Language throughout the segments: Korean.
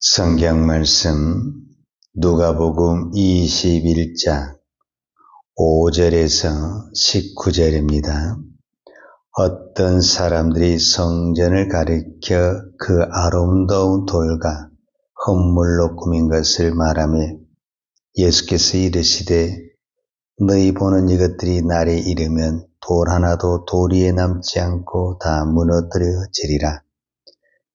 성경 말씀 누가복음 21장 5절에서 19절입니다. 어떤 사람들이 성전을 가리켜 그 아름다운 돌과 헌물로 꾸민 것을 말하며 예수께서 이르시되 너희 보는 이것들이 날에 이르면 돌 하나도 돌 위에 남지 않고 다 무너뜨려지리라.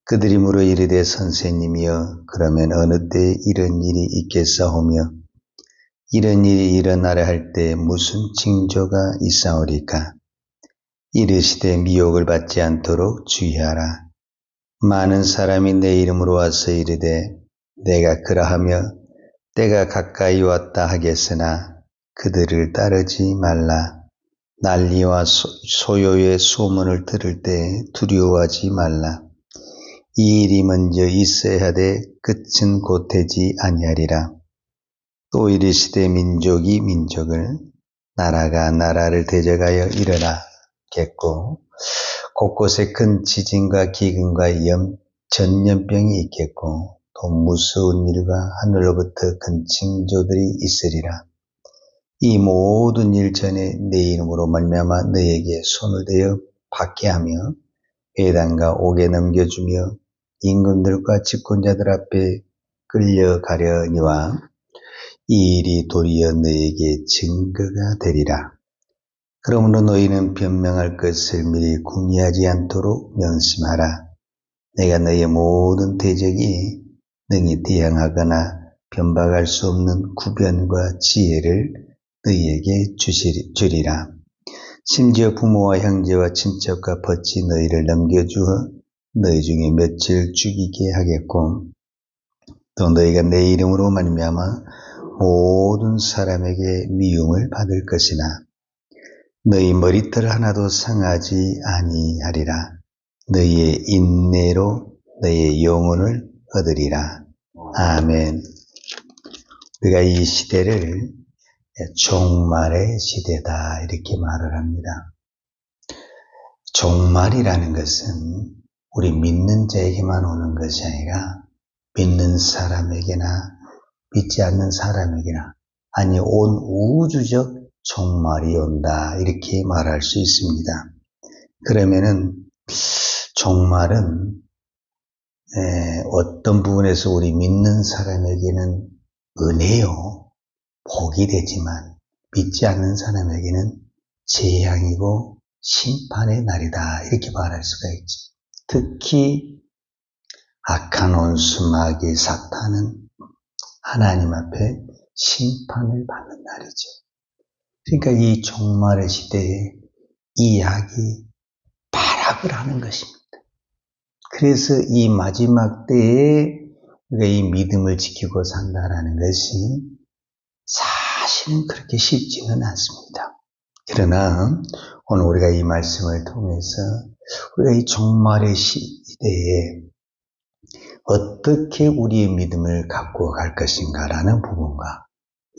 그들이 물어 이르되 선생님이여 그러면 어느 때에 이런 일이 있겠사오며 이런 일이 일어나려 할 때 무슨 징조가 있사오리까? 이르시되 미혹을 받지 않도록 주의하라. 많은 사람이 내 이름으로 와서 이르되 내가 그러하며 때가 가까이 왔다 하겠으나 그들을 따르지 말라. 난리와 소요의 소문을 들을 때 두려워하지 말라. 이 일이 먼저 있어야 하되 끝은 곧 되지 아니하리라. 또 이르시되 민족이 민족을 나라가 나라를 대적하여 일어나겠고 곳곳에 큰 지진과 기근과 전염병이 있겠고 또 무서운 일과 하늘로부터 큰 징조들이 있으리라. 이 모든 일 전에 내 이름으로 말미암아 너에게 손을 대어 박해하며 회당과 옥에 넘겨주며 임금들과 집권자들 앞에 끌려가려니와 이 일이 도리어 너에게 증거가 되리라. 그러므로 너희는 변명할 것을 미리 궁리하지 않도록 명심하라. 내가 너희의 모든 대적이 능히 대항하거나 변박할 수 없는 구변과 지혜를 너희에게 주리라. 심지어 부모와 형제와 친척과 벗이 너희를 넘겨주어 너희 중에 며칠 죽이게 하겠고 또 너희가 내 이름으로 말미암아 모든 사람에게 미움을 받을 것이나 너희 머리털 하나도 상하지 아니하리라. 너희의 인내로 너희의 영혼을 얻으리라. 아멘. 우리가 이 시대를 종말의 시대다 이렇게 말을 합니다. 종말이라는 것은 우리 믿는 자에게만 오는 것이 아니라 믿는 사람에게나 믿지 않는 사람에게나 아니 온 우주적 종말이 온다 이렇게 말할 수 있습니다. 그러면은 종말은 어떤 부분에서 우리 믿는 사람에게는 은혜요 복이 되지만 믿지 않는 사람에게는 재앙이고 심판의 날이다 이렇게 말할 수가 있죠. 특히 악한 원수 마귀 사탄은 하나님 앞에 심판을 받는 날이죠. 그러니까 이 종말의 시대에 이 악이 발악을 하는 것입니다. 그래서 이 마지막 때에 우리가 이 믿음을 지키고 산다라는 것이 사실은 그렇게 쉽지는 않습니다. 그러나 오늘 우리가 이 말씀을 통해서 우리가 이 종말의 시대에 어떻게 우리의 믿음을 갖고 갈 것인가라는 부분과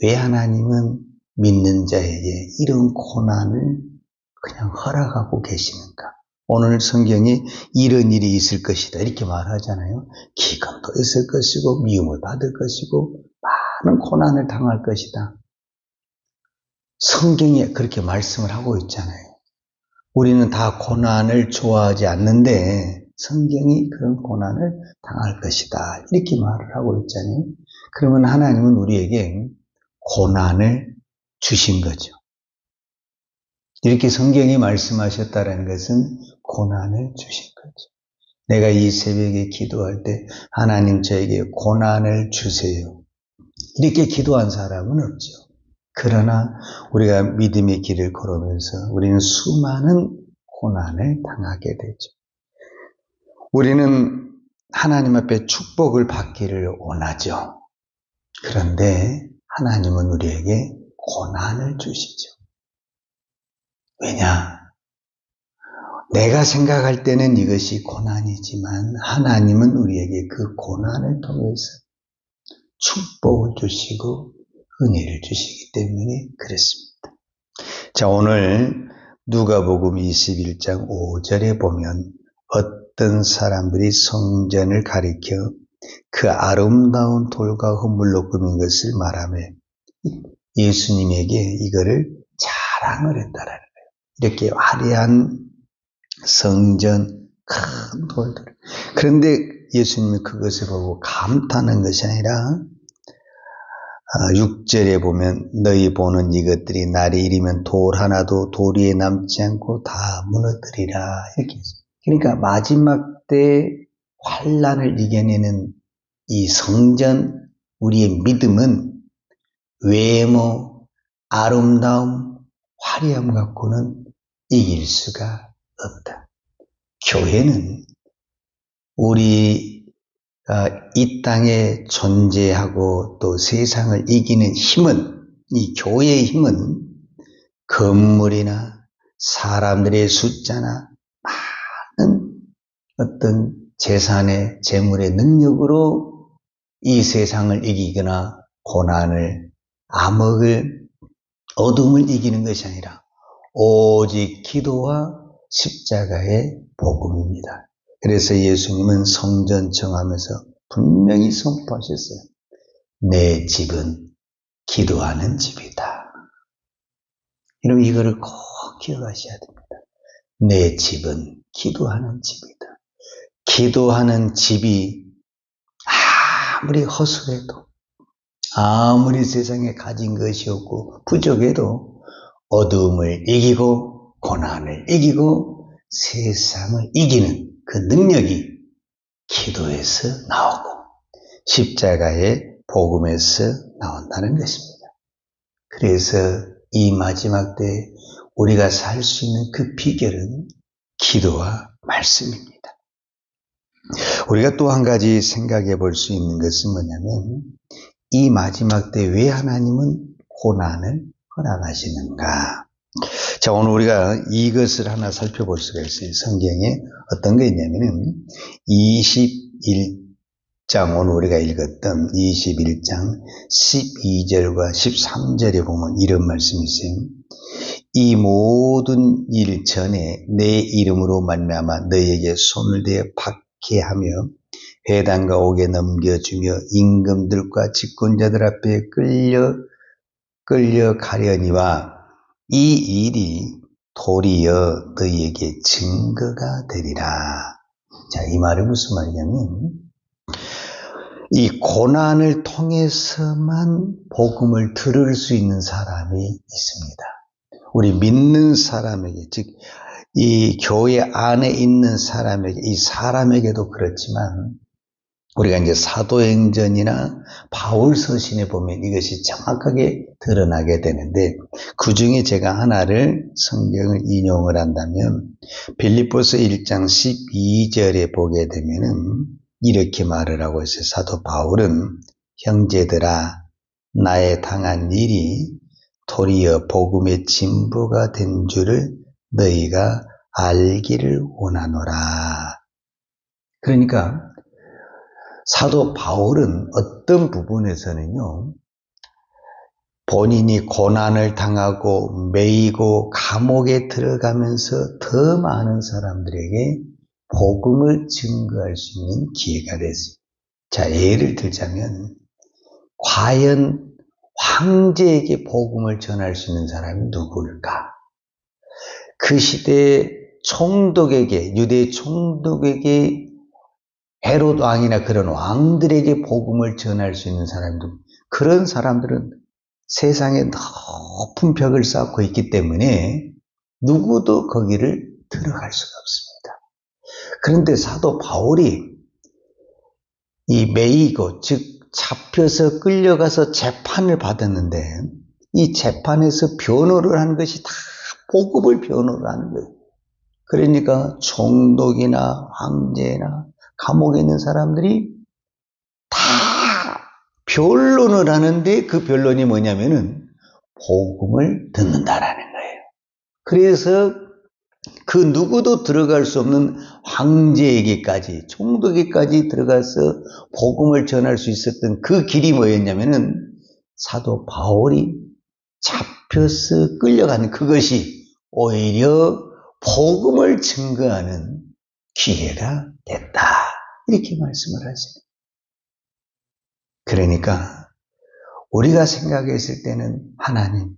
왜 하나님은 믿는 자에게 이런 고난을 그냥 허락하고 계시는가. 오늘 성경이 이런 일이 있을 것이다 이렇게 말하잖아요. 기근도 있을 것이고 미움을 받을 것이고 많은 고난을 당할 것이다. 성경에 그렇게 말씀을 하고 있잖아요. 우리는 다 고난을 좋아하지 않는데 성경이 그런 고난을 당할 것이다 이렇게 말을 하고 있잖아요. 그러면 하나님은 우리에게 고난을 주신 거죠. 이렇게 성경이 말씀하셨다는 것은 고난을 주신 거죠. 내가 이 새벽에 기도할 때 하나님 저에게 고난을 주세요 이렇게 기도한 사람은 없죠. 그러나 우리가 믿음의 길을 걸으면서 우리는 수많은 고난을 당하게 되죠. 우리는 하나님 앞에 축복을 받기를 원하죠. 그런데 하나님은 우리에게 고난을 주시죠. 왜냐? 내가 생각할 때는 이것이 고난이지만 하나님은 우리에게 그 고난을 통해서 축복을 주시고 은혜를 주시기 때문에 그렇습니다. 자, 오늘 누가복음 21장 5절에 보면 어떤 사람들이 성전을 가리켜 그 아름다운 돌과 허물로 꾸민 것을 말하며 예수님에게 이거를 자랑을 했다라는 거예요. 이렇게 화려한 성전, 큰 돌들. 그런데 예수님이 그것을 보고 감탄한 것이 아니라 6절에 보면 너희 보는 이것들이 날이 이르면 돌 하나도 돌 위에 남지 않고 다 무너뜨리라 이렇게 했어요. 그러니까 마지막 때 환난을 이겨내는 이 성전, 우리의 믿음은 외모, 아름다움, 화려함 갖고는 이길 수가 없다. 교회는 우리가 이 땅에 존재하고 또 세상을 이기는 힘은, 이 교회의 힘은 건물이나 사람들의 숫자나 많은 어떤 재산의 재물의 능력으로 이 세상을 이기거나 고난을 암흑을 어둠을 이기는 것이 아니라 오직 기도와 십자가의 복음입니다. 그래서 예수님은 성전 정하면서 분명히 선포하셨어요. 내 집은 기도하는 집이다. 여러분 이거를 꼭 기억하셔야 됩니다. 내 집은 기도하는 집이다. 기도하는 집이 아무리 허술해도 아무리 세상에 가진 것이 없고 부족해도 어두움을 이기고 고난을 이기고 세상을 이기는 그 능력이 기도에서 나오고 십자가의 복음에서 나온다는 것입니다. 그래서 이 마지막 때 우리가 살 수 있는 그 비결은 기도와 말씀입니다. 우리가 또 한 가지 생각해 볼 수 있는 것은 뭐냐면 이 마지막 때 왜 하나님은 고난을 허락하시는가? 자, 오늘 우리가 이것을 하나 살펴볼 수가 있어요. 성경에 어떤 게 있냐면은 21장, 오늘 우리가 읽었던 21장 12절과 13절에 보면 이런 말씀이 있어요. 이 모든 일 전에 내 이름으로 말미암아 너희에게 손을 대어 박해하며 회당과 옥에 넘겨주며 임금들과 집권자들 앞에 끌려가려니와 이 일이 도리어 너희에게 증거가 되리라. 자, 이 말은 무슨 말이냐면 이 고난을 통해서만 복음을 들을 수 있는 사람이 있습니다. 우리 믿는 사람에게, 즉 이 교회 안에 있는 사람에게, 이 사람에게도 그렇지만 우리가 이제 사도행전이나 바울 서신에 보면 이것이 정확하게 드러나게 되는데 그 중에 제가 하나를 성경을 인용을 한다면 빌립보서 1장 12절에 보게 되면은 이렇게 말을 하고 있어요. 사도 바울은 형제들아 나의 당한 일이 도리어 복음의 진보가 된 줄을 너희가 알기를 원하노라. 그러니까 사도 바울은 어떤 부분에서는요, 본인이 고난을 당하고 매이고 감옥에 들어가면서 더 많은 사람들에게 복음을 증거할 수 있는 기회가 됐어요. 자, 예를 들자면 과연 황제에게 복음을 전할 수 있는 사람이 누구일까? 그 시대의 총독에게, 유대 총독에게 헤롯 왕이나 그런 왕들에게 복음을 전할 수 있는 사람들, 그런 사람들은 세상에 높은 벽을 쌓고 있기 때문에 누구도 거기를 들어갈 수가 없습니다. 그런데 사도 바울이 이 매이고, 즉 잡혀서 끌려가서 재판을 받았는데 이 재판에서 변호를 한 것이 다 복음을 변호를 하는 거예요. 그러니까 총독이나 황제나 감옥에 있는 사람들이 다 변론을 하는데 그 변론이 뭐냐면은 복음을 듣는다라는 거예요. 그래서 그 누구도 들어갈 수 없는 황제에게까지, 총독에게까지 들어가서 복음을 전할 수 있었던 그 길이 뭐였냐면은 사도 바울이 잡혀서 끌려가는 그것이 오히려 복음을 증거하는 기회가 됐다. 이렇게 말씀을 하세요. 그러니까 우리가 생각했을 때는 하나님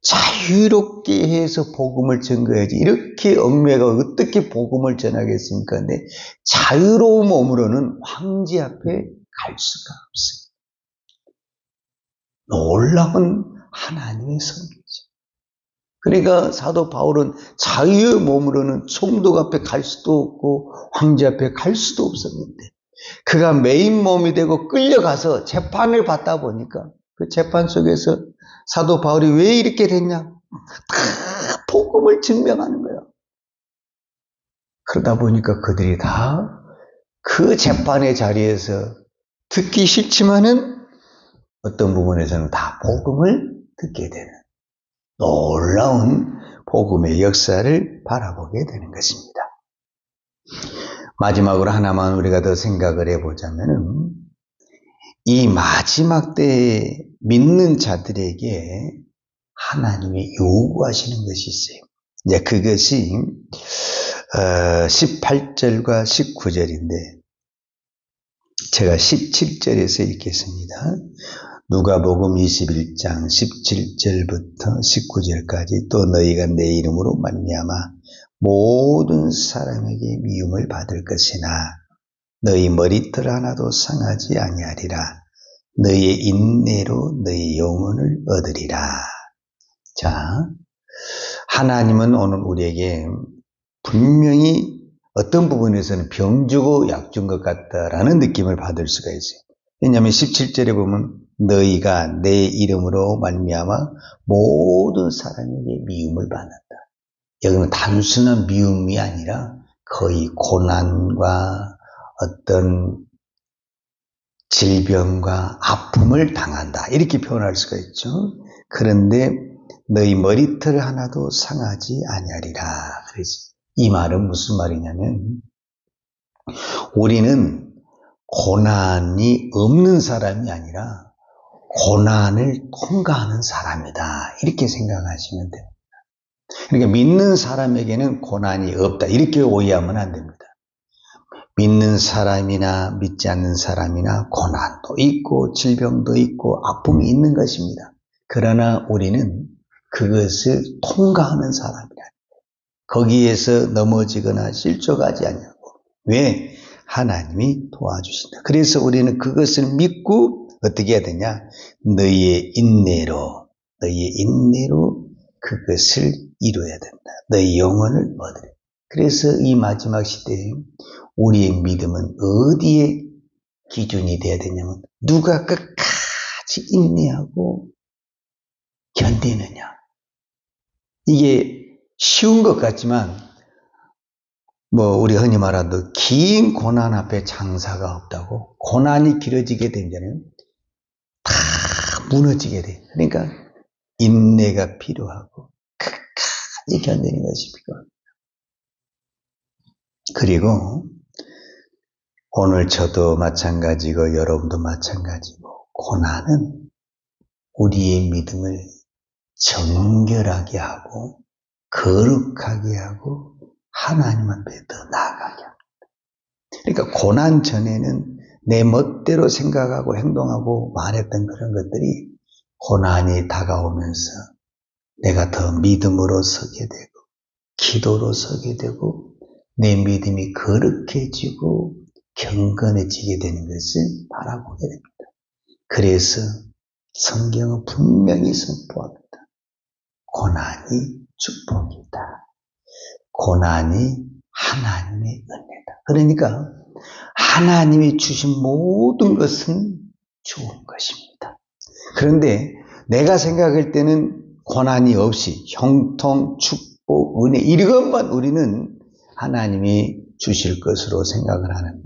자유롭게 해서 복음을 전거해야지. 이렇게 얽매가 어떻게 복음을 전하겠습니까? 근데 자유로운 몸으로는 황제 앞에 갈 수가 없어요. 놀라운 하나님의 섭리죠. 그러니까 사도 바울은 자유의 몸으로는 총독 앞에 갈 수도 없고 황제 앞에 갈 수도 없었는데 그가 메인 몸이 되고 끌려가서 재판을 받다 보니까 그 재판 속에서 사도 바울이 왜 이렇게 됐냐? 다 복음을 증명하는 거야. 그러다 보니까 그들이 다 그 재판의 자리에서 듣기 싫지만은 어떤 부분에서는 다 복음을 듣게 되는 놀라운 복음의 역사를 바라보게 되는 것입니다. 마지막으로 하나만 우리가 더 생각을 해보자면은 이 마지막 때에 믿는 자들에게 하나님이 요구하시는 것이 있어요. 이제 그것이 18절과 19절인데 제가 17절에서 읽겠습니다. 누가복음 21장 17절부터 19절까지 또 너희가 내 이름으로 말미암아 모든 사람에게 미움을 받을 것이나 너희 머리털 하나도 상하지 아니하리라. 너희의 인내로 너희 영혼을 얻으리라. 자, 하나님은 오늘 우리에게 분명히 어떤 부분에서는 병 주고 약 준 것 같다라는 느낌을 받을 수가 있어요. 왜냐하면 17절에 보면 너희가 내 이름으로 말미암아 모든 사람에게 미움을 받는다. 여기는 단순한 미움이 아니라 거의 고난과 어떤 질병과 아픔을 당한다. 이렇게 표현할 수가 있죠. 그런데 너희 머리털 하나도 상하지 아니하리라. 그래서 이 말은 무슨 말이냐면 우리는 고난이 없는 사람이 아니라 고난을 통과하는 사람이다. 이렇게 생각하시면 됩니다. 그러니까 믿는 사람에게는 고난이 없다. 이렇게 오해하면 안 됩니다. 믿는 사람이나 믿지 않는 사람이나 고난도 있고 질병도 있고 아픔이 있는 것입니다. 그러나 우리는 그것을 통과하는 사람이다. 거기에서 넘어지거나 실족하지 않냐고. 왜? 하나님이 도와주신다. 그래서 우리는 그것을 믿고 어떻게 해야 되냐? 너희의 인내로 그것을 이루어야 된다. 너희 영혼을 얻으라. 그래서 이 마지막 시대에 우리의 믿음은 어디에 기준이 돼야 되냐면 누가 끝까지 인내하고 견디느냐. 이게 쉬운 것 같지만 우리 흔히 말하는 긴 고난 앞에 장사가 없다고. 고난이 길어지게 되면 다 무너지게 돼. 그러니까 인내가 필요하고 끝까지 견디는 것이 필요합니다. 그리고 오늘 저도 마찬가지고 여러분도 마찬가지고 고난은 우리의 믿음을 정결하게 하고 거룩하게 하고 하나님 앞에 더 나아가게 합니다. 그러니까 고난 전에는 내 멋대로 생각하고 행동하고 말했던 그런 것들이 고난이 다가오면서 내가 더 믿음으로 서게 되고 기도로 서게 되고 내 믿음이 거룩해지고 경건해지게 되는 것을 바라보게 됩니다. 그래서 성경은 분명히 선포합니다. 고난이 축복이다. 고난이 하나님의 은혜다. 그러니까 하나님이 주신 모든 것은 좋은 것입니다. 그런데 내가 생각할 때는 고난이 없이 형통, 축복, 은혜 이것만 우리는 하나님이 주실 것으로 생각을 하는데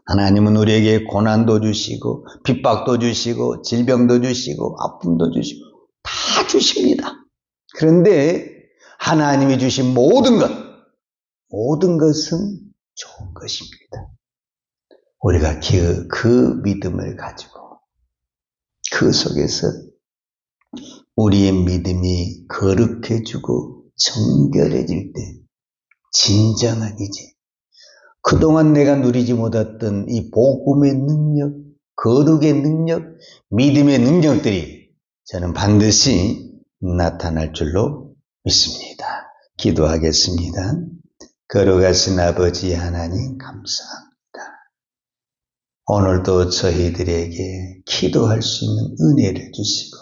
하나님은 우리에게 고난도 주시고 핍박도 주시고 질병도 주시고 아픔도 주시고 다 주십니다. 그런데 하나님이 주신 모든 것은 좋은 것입니다. 우리가 그 믿음을 가지고 그 속에서 우리의 믿음이 거룩해지고 정결해질 때 진정한 이제 그동안 내가 누리지 못했던 이 복음의 능력, 거룩의 능력, 믿음의 능력들이 저는 반드시 나타날 줄로 믿습니다. 기도하겠습니다. 거룩하신 아버지 하나님 감사합니다. 오늘도 저희들에게 기도할 수 있는 은혜를 주시고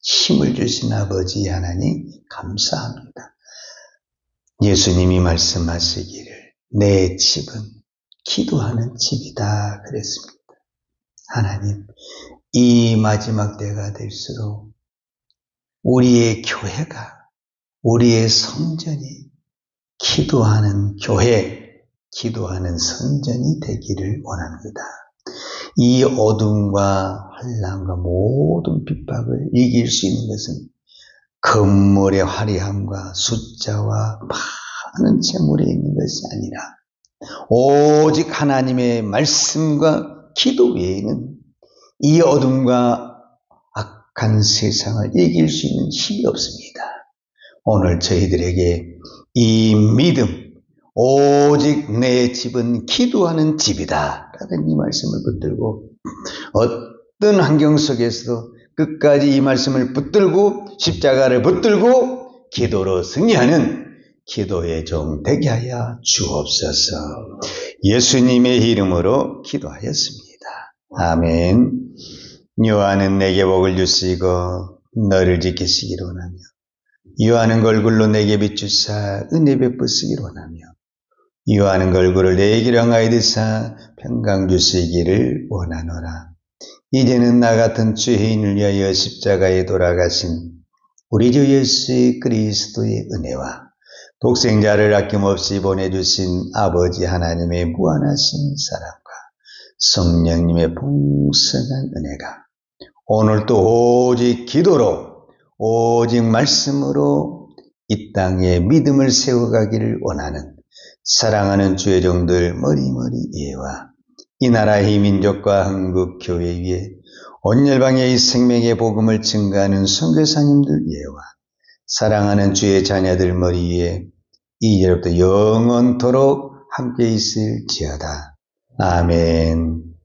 힘을 주신 아버지 하나님 감사합니다. 예수님이 말씀하시기를 내 집은 기도하는 집이다 그랬습니다. 하나님, 이 마지막 때가 될수록 우리의 교회가, 우리의 성전이 기도하는 교회, 기도하는 성전이 되기를 원합니다. 이 어둠과 환난과 모든 핍박을 이길 수 있는 것은 건물의 화려함과 숫자와 많은 재물이 있는 것이 아니라 오직 하나님의 말씀과 기도 외에는 이 어둠과 악한 세상을 이길 수 있는 힘이 없습니다. 오늘 저희들에게 이 믿음, 오직 내 집은 기도하는 집이다 라는 이 말씀을 붙들고 어떤 환경 속에서도 끝까지 이 말씀을 붙들고 십자가를 붙들고 기도로 승리하는 기도의 종 되게 하여 주옵소서. 예수님의 이름으로 기도하였습니다. 아멘. 여호와는 내게 복을 주시고 너를 지키시기를 원하며 여호와는 얼굴로 내게 비추사 은혜 베푸시기를 원하며 여호와는 얼굴을 내게 향하여 드사 평강 주시기를 원하노라. 이제는 나 같은 죄인을 위하여 십자가에 돌아가신 우리 주 예수 그리스도의 은혜와 독생자를 아낌없이 보내주신 아버지 하나님의 무한하신 사랑과 성령님의 풍성한 은혜가 오늘도 오직 기도로 오직 말씀으로 이 땅에 믿음을 세워가기를 원하는 사랑하는 주의 종들 머리머리 예와 이 나라의 민족과 한국교회 위에 온 열방의 이 생명의 복음을 증가하는 선교사님들 예와 사랑하는 주의 자녀들 머리 위에 이제부터 영원토록 함께 있을지어다. 아멘.